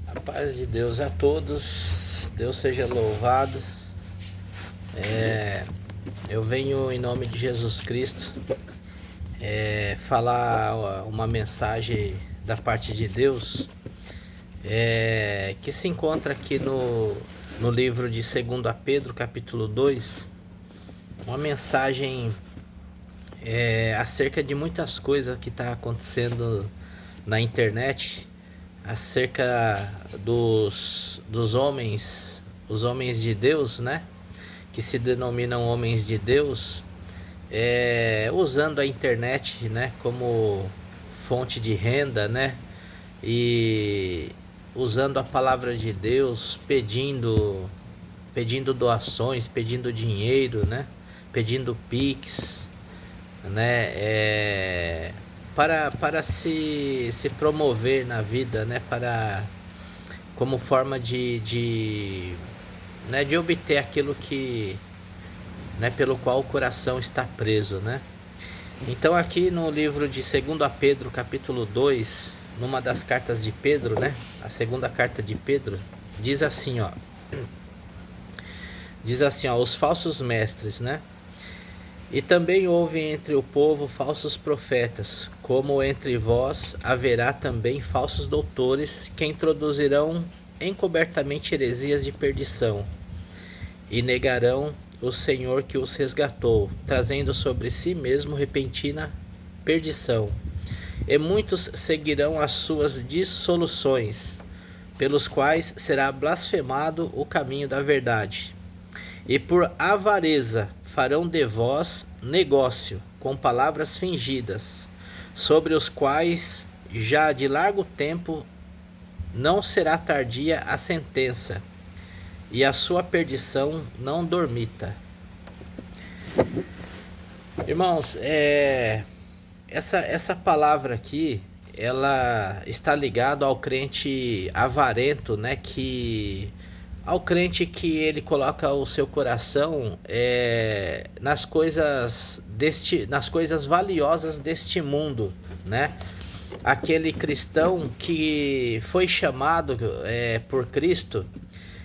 A paz de Deus a todos, Deus seja louvado. Eu venho em nome de Jesus Cristo falar uma mensagem da parte de Deus que se encontra aqui no livro de 2 Pedro, capítulo 2, uma mensagem acerca de muitas coisas que está acontecendo na internet, acerca dos homens, os homens de Deus, né? Que se denominam homens de Deus, usando a internet, né, como fonte de renda, né? E usando a palavra de Deus, pedindo doações, pedindo dinheiro, né? Pedindo Pix, né? Para se promover na vida, né? Como forma né, de obter aquilo que, né, pelo qual o coração está preso, né? Então aqui no livro de 2 Pedro, capítulo 2, numa das cartas de Pedro, né? A segunda carta de Pedro, diz assim, ó. Diz assim, ó, os falsos mestres, né? E também houve entre o povo falsos profetas, como entre vós haverá também falsos doutores que introduzirão encobertamente heresias de perdição, e negarão o Senhor que os resgatou, trazendo sobre si mesmo repentina perdição. E muitos seguirão as suas dissoluções, pelos quais será blasfemado o caminho da verdade. E por avareza farão de vós negócio com palavras fingidas, sobre os quais já de largo tempo não será tardia a sentença, e a sua perdição não dormita. Irmãos, essa palavra aqui, ela está ligada ao crente avarento, né? Ao crente que ele coloca o seu coração nas coisas valiosas deste mundo, né? Aquele cristão que foi chamado por Cristo,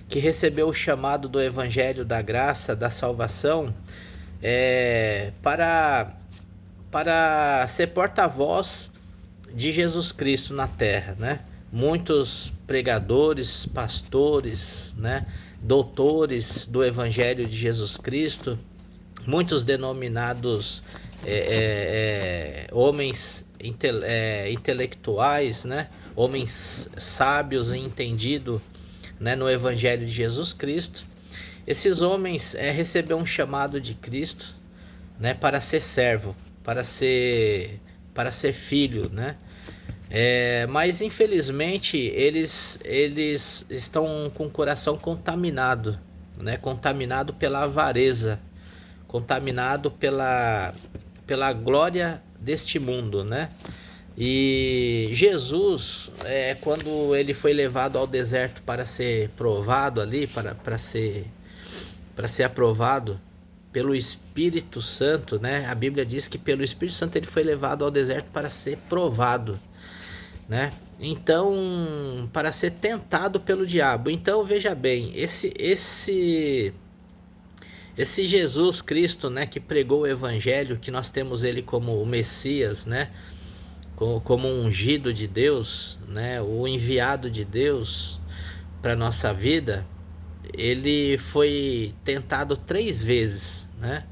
que recebeu o chamado do Evangelho da graça, da salvação, para ser porta-voz de Jesus Cristo na terra, né? Muitos pregadores, pastores, né? Doutores do Evangelho de Jesus Cristo, muitos denominados homens intelectuais, né? Homens sábios e entendidos, né? No Evangelho de Jesus Cristo. Esses homens receberam um chamado de Cristo, né? Para ser servo, para ser filho, né? Mas infelizmente eles estão com o coração contaminado, né? Contaminado pela avareza, contaminado pela glória deste mundo, né? E Jesus, quando ele foi levado ao deserto para ser provado ali, para ser aprovado pelo Espírito Santo, né? A Bíblia diz que pelo Espírito Santo ele foi levado ao deserto para ser provado, né? Então, para ser tentado pelo diabo. Então, veja bem, esse Jesus Cristo, né, que pregou o Evangelho, que nós temos ele como o Messias, né? Como um ungido de Deus, né? O enviado de Deus para nossa vida. Ele foi tentado 3 vezes, né?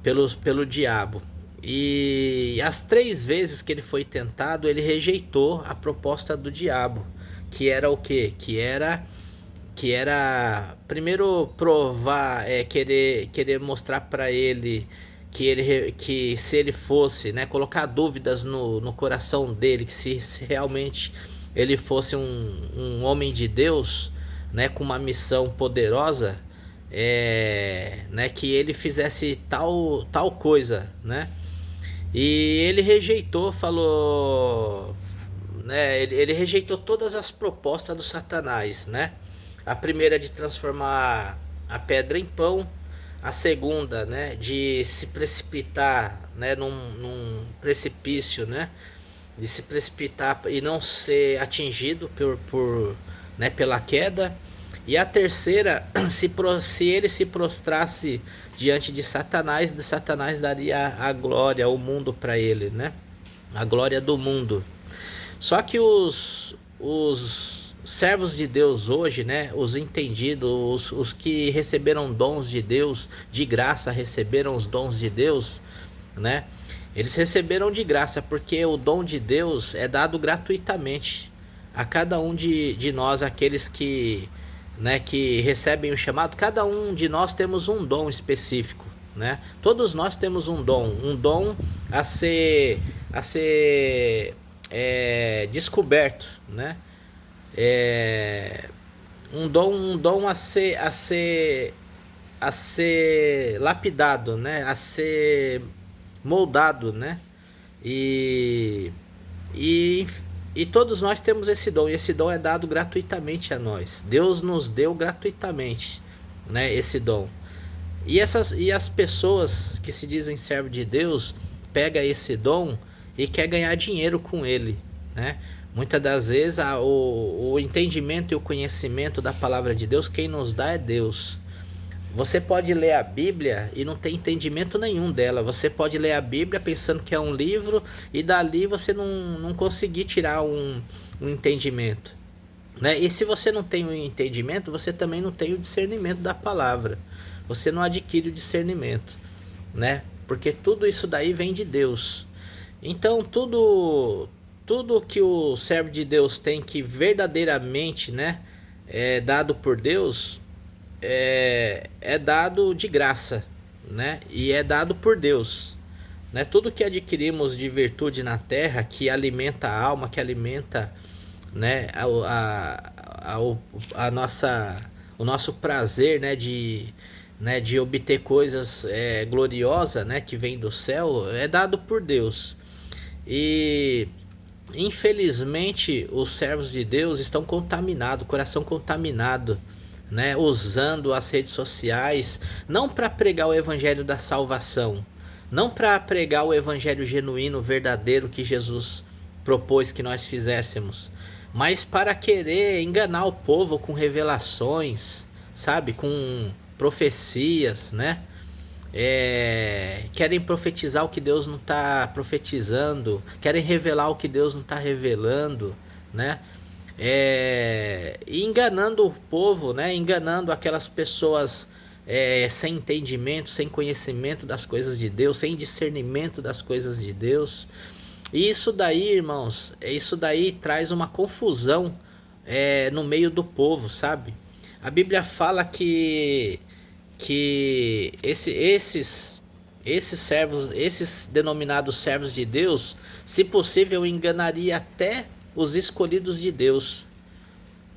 Pelo diabo. E as 3 vezes que ele foi tentado, ele rejeitou a proposta do diabo, que era o quê? Que era primeiro provar, querer mostrar para ele que se ele fosse, né, colocar dúvidas no coração dele, que se realmente ele fosse um homem de Deus, né, com uma missão poderosa, né, que ele fizesse tal coisa, né? E ele rejeitou, falou, né? Ele rejeitou todas as propostas do Satanás, né? A primeira de transformar a pedra em pão, a segunda, né, de se precipitar, né, num precipício, né? De se precipitar e não ser atingido né, pela queda. E a terceira, se ele se prostrasse diante de Satanás daria a glória, o mundo para ele, né? A glória do mundo. Só que os servos de Deus hoje, né, os entendidos, os que receberam dons de Deus, de graça receberam os dons de Deus, né? Eles receberam de graça, porque o dom de Deus é dado gratuitamente a cada um de nós, aqueles que, né, que recebem o chamado. Cada um de nós temos um dom específico, né? Todos nós temos um dom a ser descoberto, né? Um dom a ser lapidado, né? A ser moldado, né? E, e, e todos nós temos esse dom, e esse dom é dado gratuitamente a nós. Deus nos deu gratuitamente, né, esse dom. E as pessoas que se dizem servo de Deus pega esse dom e quer ganhar dinheiro com ele, né? Muitas das vezes o entendimento e o conhecimento da palavra de Deus, quem nos dá é Deus. Você pode ler a Bíblia e não ter entendimento nenhum dela. Você pode ler a Bíblia pensando que é um livro e dali você não conseguir tirar um entendimento, né? E se você não tem o entendimento, você também não tem o discernimento da palavra. Você não adquire o discernimento, né? Porque tudo isso daí vem de Deus. Então tudo que o servo de Deus tem que verdadeiramente, né, é dado por Deus, é dado de graça, né? E é dado por Deus, né? Tudo que adquirimos de virtude na terra, que alimenta a alma, que alimenta, né, a nossa, o nosso prazer, né, de obter coisas gloriosas, né, que vem do céu, é dado por Deus. E infelizmente os servos de Deus estão contaminados, coração contaminado, né, usando as redes sociais não para pregar o evangelho da salvação, não para pregar o evangelho genuíno, verdadeiro que Jesus propôs que nós fizéssemos, mas para querer enganar o povo com revelações, sabe, com profecias, né? Querem profetizar o que Deus não está profetizando, querem revelar o que Deus não está revelando, né? E enganando o povo, né? Enganando aquelas pessoas sem entendimento, sem conhecimento das coisas de Deus, sem discernimento das coisas de Deus. E isso daí, irmãos, isso daí traz uma confusão no meio do povo, sabe? A Bíblia fala que esses servos, esses denominados servos de Deus, se possível, enganaria até os escolhidos de Deus.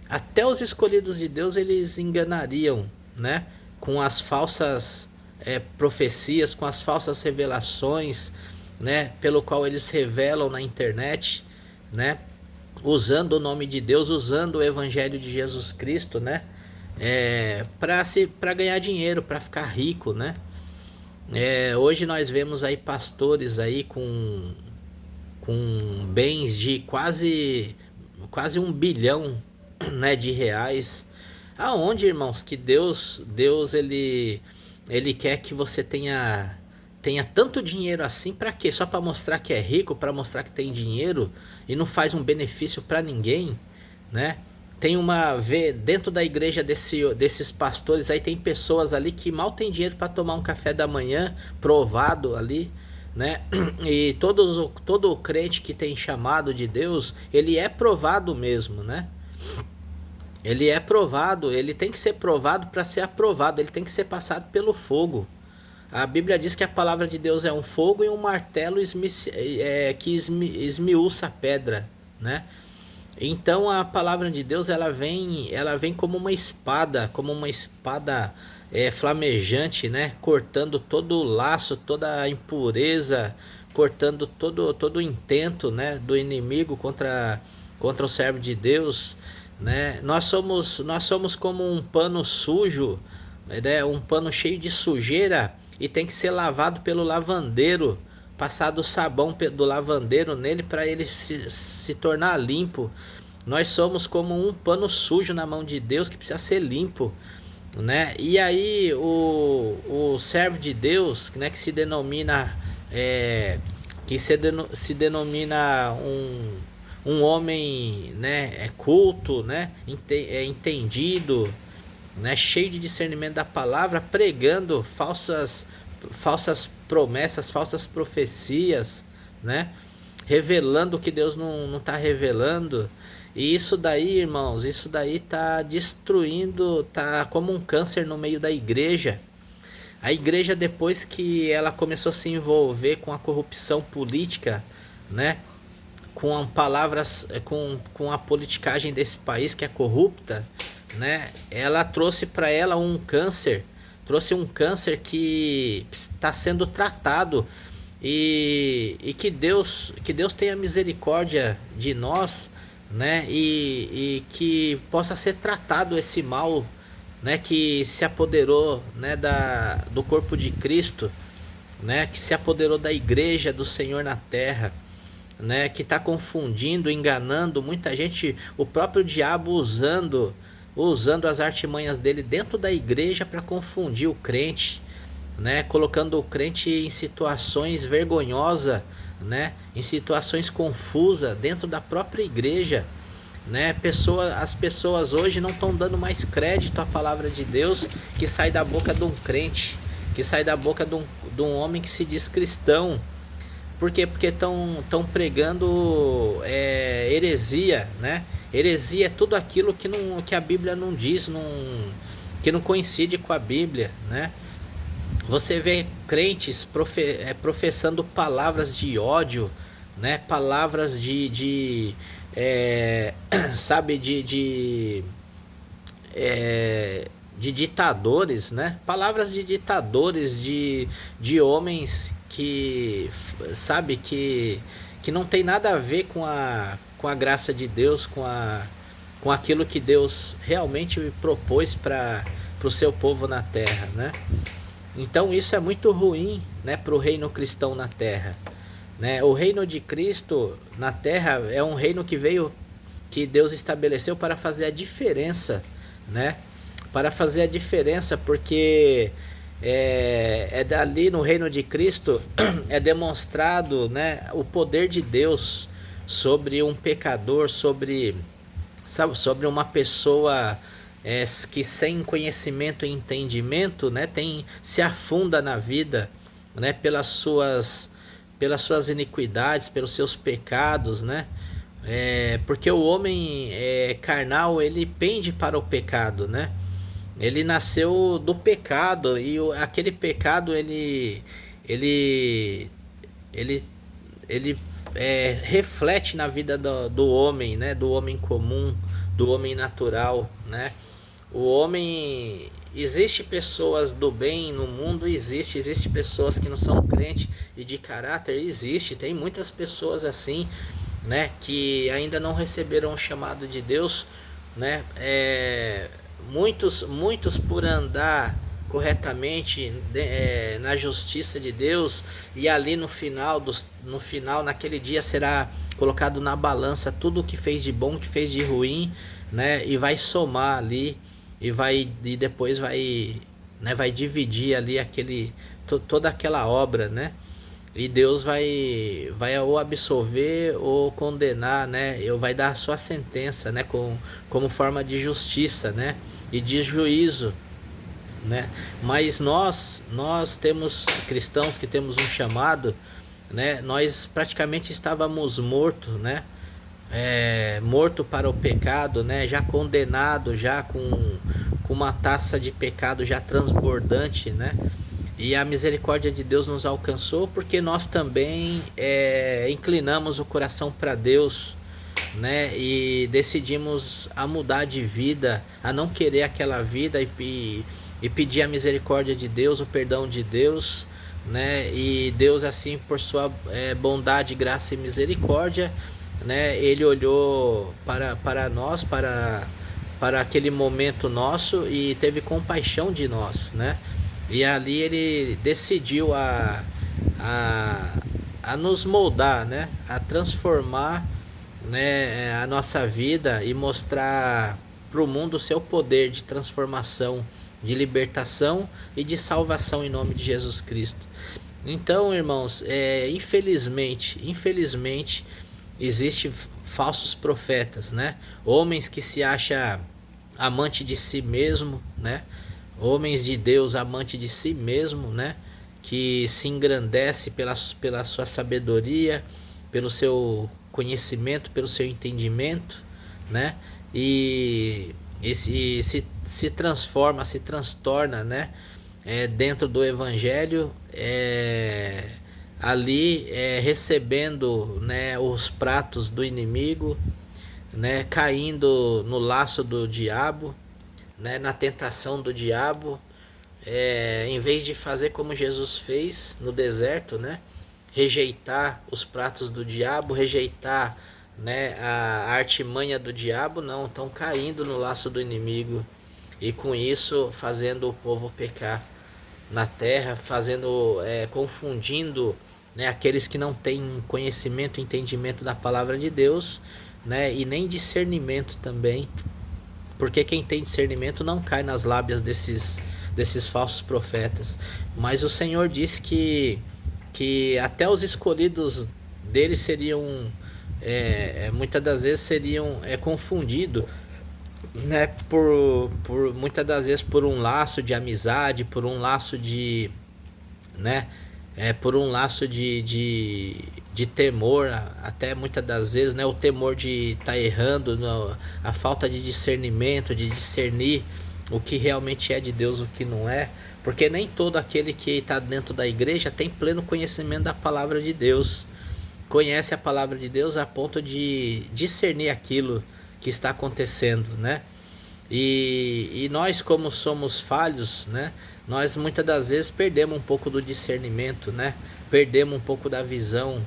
Até os escolhidos de Deus eles enganariam, né? Com as falsas profecias, com as falsas revelações, né? Pelo qual eles revelam na internet, né? Usando o nome de Deus, usando o evangelho de Jesus Cristo, né? Para ganhar dinheiro, para ficar rico, né? Hoje nós vemos aí pastores aí com bens de quase 1 bilhão, né, de reais. Aonde, irmãos, que Deus ele quer que você tenha tanto dinheiro assim? Para quê? Só para mostrar que é rico, para mostrar que tem dinheiro e não faz um benefício para ninguém, né? Dentro da igreja desses pastores aí tem pessoas ali que mal tem dinheiro para tomar um café da manhã provado ali, né? E todo crente que tem chamado de Deus, ele é provado mesmo, né? Ele é provado, ele tem que ser provado para ser aprovado, ele tem que ser passado pelo fogo. A Bíblia diz que a palavra de Deus é um fogo e um martelo que esmiuça a pedra, né? Então a palavra de Deus ela vem como uma espada flamejante, né? Cortando todo o laço, toda a impureza, cortando todo o intento, né, do inimigo contra o servo de Deus, né? Nós somos como um pano sujo, né? Um pano cheio de sujeira e tem que ser lavado pelo lavandeiro, passado o sabão do lavandeiro nele para ele se tornar limpo. Nós somos como um pano sujo na mão de Deus que precisa ser limpo, né? E aí o servo de Deus, né, que se denomina se denomina um homem, né, culto, né, entendido, né, cheio de discernimento da palavra, pregando falsas promessas, falsas profecias, né, revelando o que Deus não está revelando. E isso daí, irmãos, isso daí tá destruindo, tá como um câncer no meio da igreja. A igreja, depois que ela começou a se envolver com a corrupção política, né, com palavras, com a politicagem desse país que é corrupta, né, ela trouxe para ela trouxe um câncer que está sendo tratado, e que Deus tenha misericórdia de nós, né, e que possa ser tratado esse mal, né, que se apoderou, né, do corpo de Cristo, né, que se apoderou da igreja do Senhor na terra, né, que está confundindo, enganando muita gente, o próprio diabo usando as artimanhas dele dentro da igreja para confundir o crente, né, colocando o crente em situações vergonhosas, né, em situações confusas dentro da própria igreja, né? As pessoas hoje não estão dando mais crédito à palavra de Deus que sai da boca de um crente, que sai da boca de um homem que se diz cristão. Por quê? Porque estão pregando heresia, né? Heresia é tudo aquilo que a Bíblia não diz, que não coincide com a Bíblia, né? Você vê crentes professando palavras de ódio, né? Palavras sabe, de ditadores, né? Palavras de ditadores, de homens que, sabe, que não tem nada a ver com a graça de Deus, com aquilo que Deus realmente propôs para o seu povo na terra, né? Então isso é muito ruim, né, para o reino cristão na terra, né? O reino de Cristo na terra é um reino que Deus estabeleceu para fazer a diferença, né? Para fazer a diferença, porque dali no reino de Cristo é demonstrado, né, o poder de Deus sobre um pecador, sobre uma pessoa que sem conhecimento e entendimento, né, se afunda na vida, né, pelas suas iniquidades, pelos seus pecados, né? Porque o homem carnal, ele pende para o pecado, né? Ele nasceu do pecado, e aquele pecado ele, ele reflete na vida do homem, né? Do homem comum, do homem natural, né? O homem, existe pessoas do bem no mundo, existe pessoas que não são crentes e de caráter, tem muitas pessoas assim, né, que ainda não receberam o chamado de Deus, né? Muitos por andar corretamente na justiça de Deus, e ali no final, naquele dia, será colocado na balança tudo o que fez de bom, o que fez de ruim, né? E vai somar ali, e depois vai, né, vai dividir ali toda aquela obra, né? E Deus vai ou absolver ou condenar, né? Ou vai dar a sua sentença, né? Como forma de justiça, né? E de juízo, né? Mas nós temos cristãos que temos um chamado, né? Nós praticamente estávamos mortos, né? Morto para o pecado, né? Já condenado, já com uma taça de pecado já transbordante, né? E a misericórdia de Deus nos alcançou porque nós também inclinamos o coração para Deus, né? E decidimos a mudar de vida, a não querer aquela vida, e pedir a misericórdia de Deus, o perdão de Deus, né? E Deus, assim, por sua bondade, graça e misericórdia, né? Ele olhou para nós, para aquele momento nosso, e teve compaixão de nós, né? E ali ele decidiu a nos moldar, né? A transformar, né, a nossa vida e mostrar para o mundo o seu poder de transformação, de libertação e de salvação em nome de Jesus Cristo. Então, irmãos, infelizmente, existem falsos profetas, né? Homens que se acham amante de si mesmo, né? Homens de Deus, amante de si mesmo, né? Que se engrandece pela sua sabedoria, pelo seu conhecimento, pelo seu entendimento, né? Se transforma, se transtorna, né? Dentro do Evangelho, ali recebendo, né, os pratos do inimigo, né? Caindo no laço do diabo, né? Na tentação do diabo, em vez de fazer como Jesus fez no deserto, né? Rejeitar os pratos do diabo, rejeitar, né, a artimanha do diabo, não, estão caindo no laço do inimigo e com isso fazendo o povo pecar na terra, confundindo, né, aqueles que não têm conhecimento, entendimento da palavra de Deus, né, e nem discernimento também, porque quem tem discernimento não cai nas lábias desses falsos profetas. Mas o Senhor disse que até os escolhidos dele seriam, muitas das vezes seriam confundidos, né, por muitas das vezes por um laço de amizade, por um laço de, né, por um laço de temor, até muitas das vezes, né, o temor de estar errando, a falta de discernimento, de discernir o que realmente é de Deus, o que não é, porque nem todo aquele que está dentro da igreja tem pleno conhecimento da palavra de Deus, conhece a palavra de Deus a ponto de discernir aquilo que está acontecendo, né? E nós, como somos falhos, né? Nós muitas das vezes perdemos um pouco do discernimento, né? Perdemos um pouco da visão,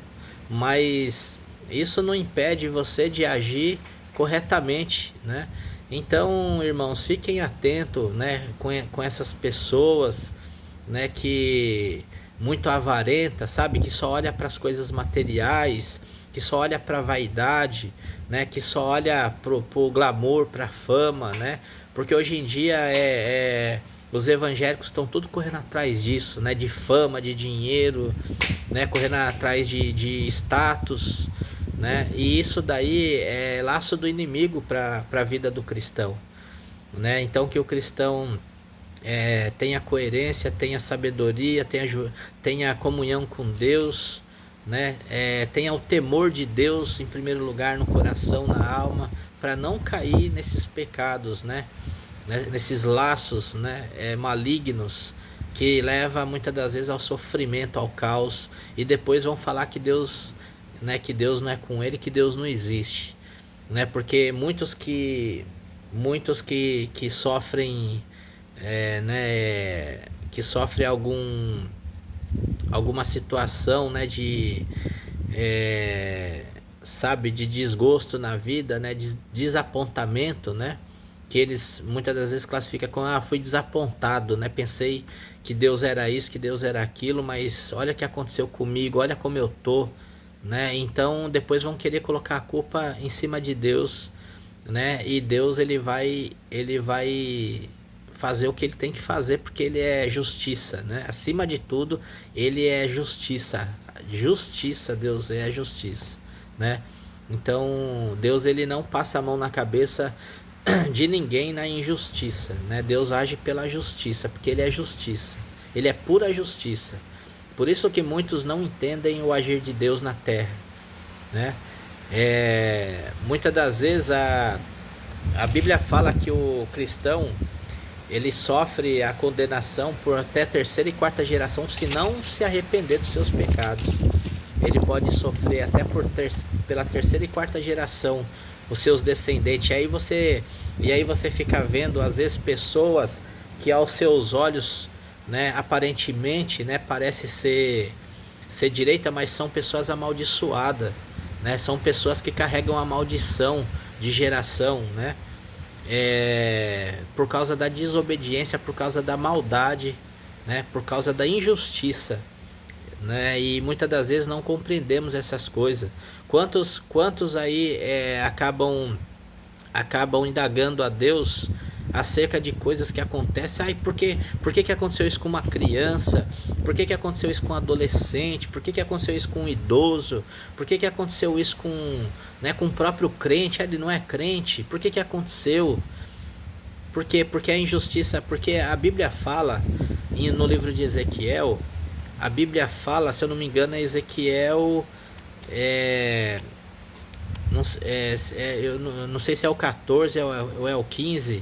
mas isso não impede você de agir corretamente, né? Então, irmãos, fiquem atentos, né, com essas pessoas, né, que muito avarenta, sabe, que só olha para as coisas materiais, que só olha para a vaidade, né, que só olha pro glamour, para a fama, né? Porque hoje em dia os evangélicos estão tudo correndo atrás disso, né, de fama, de dinheiro, né, correndo atrás de status, né? E isso daí é laço do inimigo para a vida do cristão, né? Então que o cristão tenha coerência, tenha sabedoria, tenha comunhão com Deus, né? Tenha o temor de Deus em primeiro lugar no coração, na alma, para não cair nesses pecados, né? Nesses laços, né, malignos, que leva muitas das vezes ao sofrimento, ao caos, e depois vão falar que Deus, né, que Deus não é com ele, que Deus não existe, né? Porque muitos que sofrem, né, que sofrem alguma situação, né, sabe, de desgosto na vida, né, de desapontamento, né, que eles muitas das vezes classificam como, fui desapontado, né, pensei que Deus era isso, que Deus era aquilo, mas olha o que aconteceu comigo, olha como eu tô, né? Então depois vão querer colocar a culpa em cima de Deus, né? E Deus ele vai fazer o que ele tem que fazer, porque ele é justiça, né? Acima de tudo, ele é justiça. Justiça, Deus é justiça, né? Então, Deus ele não passa a mão na cabeça de ninguém na injustiça, né? Deus age pela justiça, porque ele é justiça. Ele é pura justiça. Por isso que muitos não entendem o agir de Deus na terra, né? Muitas das vezes a Bíblia fala que o cristão ele sofre a condenação por até terceira e quarta geração se não se arrepender dos seus pecados. Ele pode sofrer até pela terceira e quarta geração os seus descendentes. E aí você fica vendo às vezes pessoas que aos seus olhos, né, aparentemente, né, parece ser direita, mas são pessoas amaldiçoadas, né? São pessoas que carregam a maldição de geração, né? Por causa da desobediência, por causa da maldade, né? Por causa da injustiça, né? E muitas das vezes não compreendemos essas coisas. Quantos aí acabam indagando a Deus acerca de coisas que acontecem. Ai, por que aconteceu isso com uma criança? Por que aconteceu isso com um adolescente? Por que aconteceu isso com um idoso? Por que aconteceu isso com, né, com o próprio crente? Ele não é crente. Por que aconteceu? Por quê? Porque a injustiça, porque a Bíblia fala no livro de Ezequiel, a Bíblia fala, se eu não me engano, é Ezequiel, eu não sei se é o 14 ou é o 15,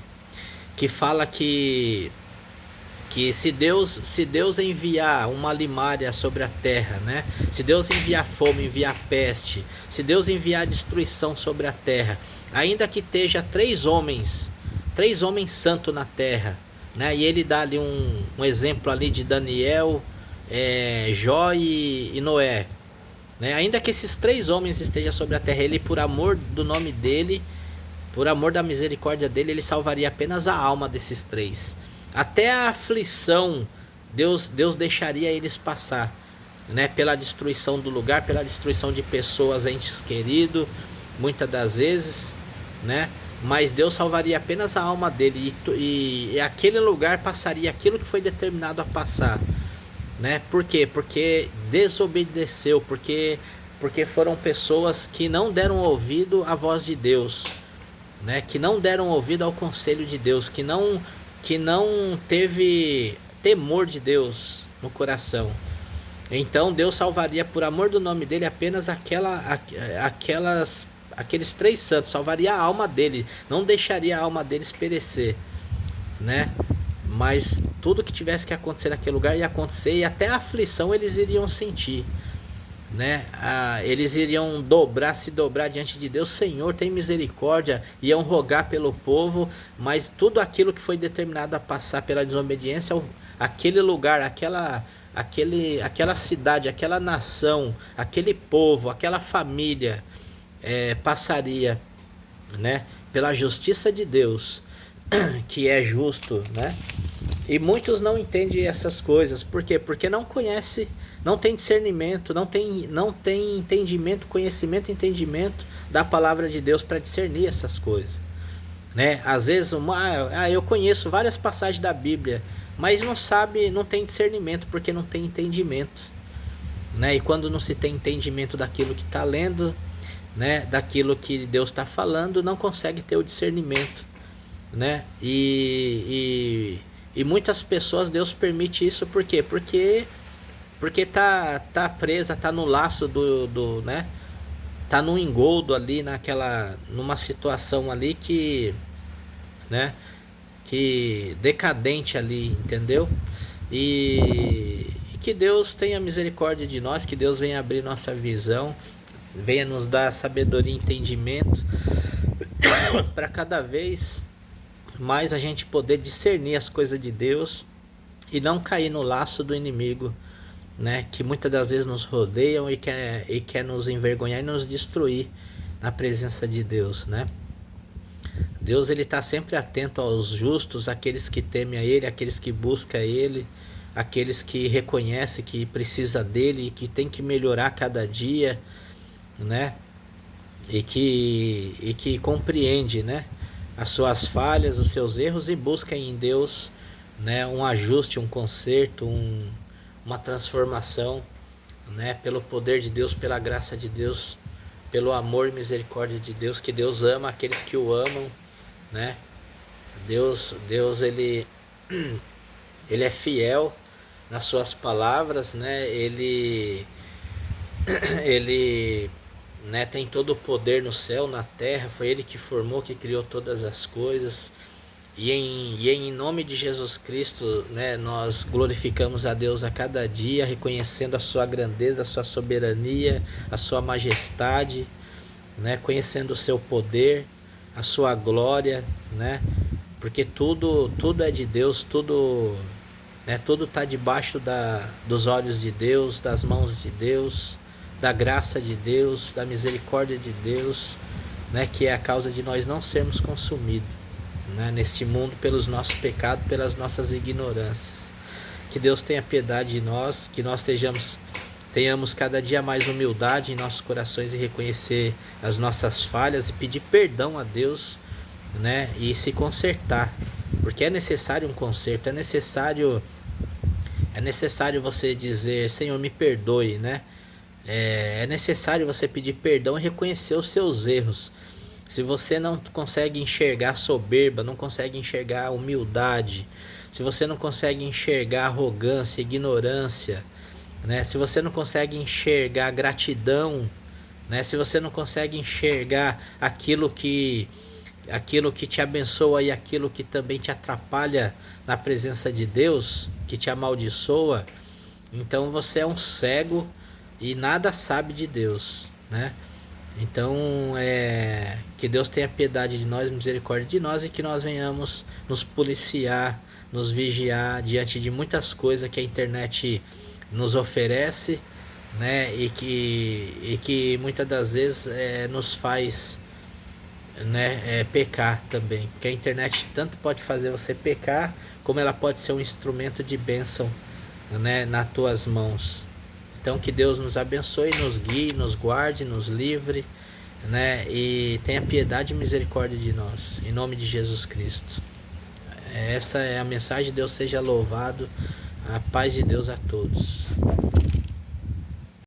que fala que se Deus enviar uma limária sobre a terra, né? Se Deus enviar fome, enviar peste, se Deus enviar destruição sobre a terra, ainda que esteja três homens santos na terra, né? E ele dá ali um exemplo ali de Daniel, Jó e Noé, né? Ainda que esses três homens estejam sobre a terra, ele, por amor do nome dele, por amor da misericórdia dele, ele salvaria apenas a alma desses três. Até a aflição, Deus deixaria eles passar, né? Pela destruição do lugar, pela destruição de pessoas, entes queridos, muitas das vezes, né? Mas Deus salvaria apenas a alma dele, e aquele lugar passaria aquilo que foi determinado a passar, né? Por quê? Porque desobedeceu, porque foram pessoas que não deram ouvido à voz de Deus, né? Que não deram ouvido ao conselho de Deus, que não teve temor de Deus no coração. Então Deus salvaria, por amor do nome dele, apenas aqueles três santos, salvaria a alma dele, não deixaria a alma deles perecer, né? Mas tudo que tivesse que acontecer naquele lugar ia acontecer, e até a aflição eles iriam sentir, né? Eles iriam se dobrar diante de Deus. Senhor, tem misericórdia, iam rogar pelo povo, mas tudo aquilo que foi determinado a passar pela desobediência, aquele lugar, aquela cidade, aquela nação, aquele povo, aquela família, passaria, né, pela justiça de Deus, que é justo, né? E muitos não entendem essas coisas. Por quê? Porque não conhece, não tem discernimento, não tem entendimento, conhecimento e entendimento da palavra de Deus para discernir essas coisas, né? Às vezes eu conheço várias passagens da Bíblia, mas não tem discernimento, porque não tem entendimento, né? E quando não se tem entendimento daquilo que está lendo, né, daquilo que Deus está falando, não consegue ter o discernimento, né? E muitas pessoas, Deus permite isso. Por quê? Porque tá presa, tá no laço do né? Tá num engodo ali, numa situação ali que, né, que decadente ali, entendeu? E que Deus tenha misericórdia de nós, que Deus venha abrir nossa visão, venha nos dar sabedoria e entendimento para cada vez mais a gente poder discernir as coisas de Deus e não cair no laço do inimigo, né? Que muitas das vezes nos rodeiam e quer nos envergonhar e nos destruir na presença de Deus, né? Deus, ele está sempre atento aos justos, aqueles que temem a Ele, aqueles que buscam Ele, aqueles que reconhecem que precisa dele e que tem que melhorar cada dia, né? E que compreende, né, as suas falhas, os seus erros, e busca em Deus, né, um ajuste, um conserto, uma transformação, né, pelo poder de Deus, pela graça de Deus, pelo amor e misericórdia de Deus, que Deus ama aqueles que o amam, né? Deus ele é fiel nas suas palavras, né? Ele né, tem todo o poder no céu, na terra. Foi Ele que formou, que criou todas as coisas. E em nome de Jesus Cristo, né, nós glorificamos a Deus a cada dia, reconhecendo a sua grandeza, a sua soberania, a sua majestade, né, conhecendo o seu poder, a sua glória, né, porque tudo é de Deus, tudo está debaixo dos olhos de Deus, das mãos de Deus, da graça de Deus, da misericórdia de Deus, né, que é a causa de nós não sermos consumidos, né, neste mundo pelos nossos pecados, pelas nossas ignorâncias. Que Deus tenha piedade de nós, que nós estejamos tenhamos cada dia mais humildade em nossos corações e reconhecer as nossas falhas e pedir perdão a Deus, né? E se consertar, porque é necessário um conserto, é necessário você dizer, Senhor, me perdoe, né? É necessário você pedir perdão e reconhecer os seus erros. Se você não consegue enxergar soberba, não consegue enxergar humildade, se você não consegue enxergar arrogância, ignorância, né? Se você não consegue enxergar gratidão, né? Se você não consegue enxergar aquilo que te abençoa e aquilo que também te atrapalha na presença de Deus, que te amaldiçoa, então você é um cego e nada sabe de Deus, né? Então, que Deus tenha piedade de nós, misericórdia de nós, e que nós venhamos nos policiar, nos vigiar diante de muitas coisas que a internet nos oferece, né? E que muitas das vezes nos faz, né, pecar também. Porque a internet tanto pode fazer você pecar, como ela pode ser um instrumento de bênção, né, nas tuas mãos. Então que Deus nos abençoe, nos guie, nos guarde, nos livre, né? E tenha piedade e misericórdia de nós, em nome de Jesus Cristo. Essa é a mensagem. Deus seja louvado. A paz de Deus a todos.